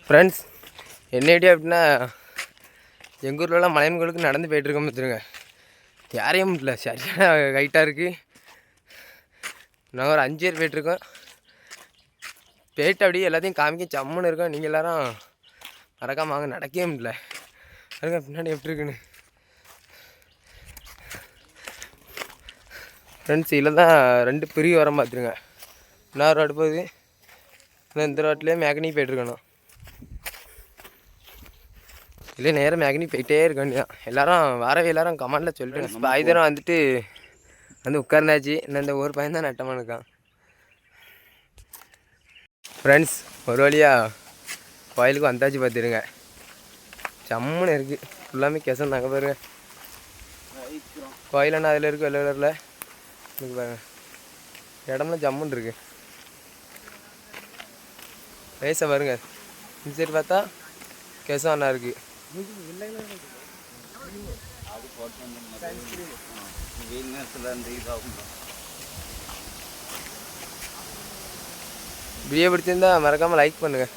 Friends என்ன idea அப்படின்னா எங்கள் ஊர்லலாம் மலையன் கோயிலுக்கு நடந்து போயிட்டுருக்கோம் பார்த்துருங்க. யாரையும் இல்லை சரியான ஹைட்டாக இருக்குது. நாங்கள் ஒரு 5 பேர் போயிட்டுருக்கோம். போயிட்டு அப்படியே எல்லாத்தையும் காமிக்க சம்முன்னு இருக்கோம். நீங்கள் எல்லோரும் மறக்காம வாங்க. நடக்கவே முடியல அதுங்க பின்னாடி எப்படி இருக்குன்னு. ஃப்ரெண்ட்ஸ் இதில் தான் 2 பிரிவு வரம் பார்த்துருங்க. இன்னொரு ரோடு போகுது. இந்த ரோட்லேயே மேக்னி போய்ட்டுருக்கணும். இல்லை நேரம் மேக்னி போயிட்டே இருக்க வேண்டியதான். எல்லோரும் வரவே எல்லோரும் கமெண்டில் சொல்லிட்டு பாய்தரம் வந்துட்டு வந்து உட்கார்ந்தாச்சு. இன்னும் இந்த ஒரு பையன் தான் நட்டமாக இருக்கான். ஃப்ரெண்ட்ஸ் ஒரு வழியாக கோயிலுக்கு வந்தாச்சு பார்த்துருங்க. சம்முன்னு இருக்குது. ஃபுல்லாமே கெசம் தாங்க பாருங்க. கோயிலன்னா அதில் இருக்குது வெள்ளை கலரில் எனக்கு பாருங்க. இடம்லாம் ஜம்முன்னு இருக்குது. வயசை பாருங்க. இந்த சைடு பார்த்தா கெசம் அண்ணா இருக்குது. வீடியோ பிடிச்சிருந்தா மறக்காமல் லைக் பண்ணுங்கள்.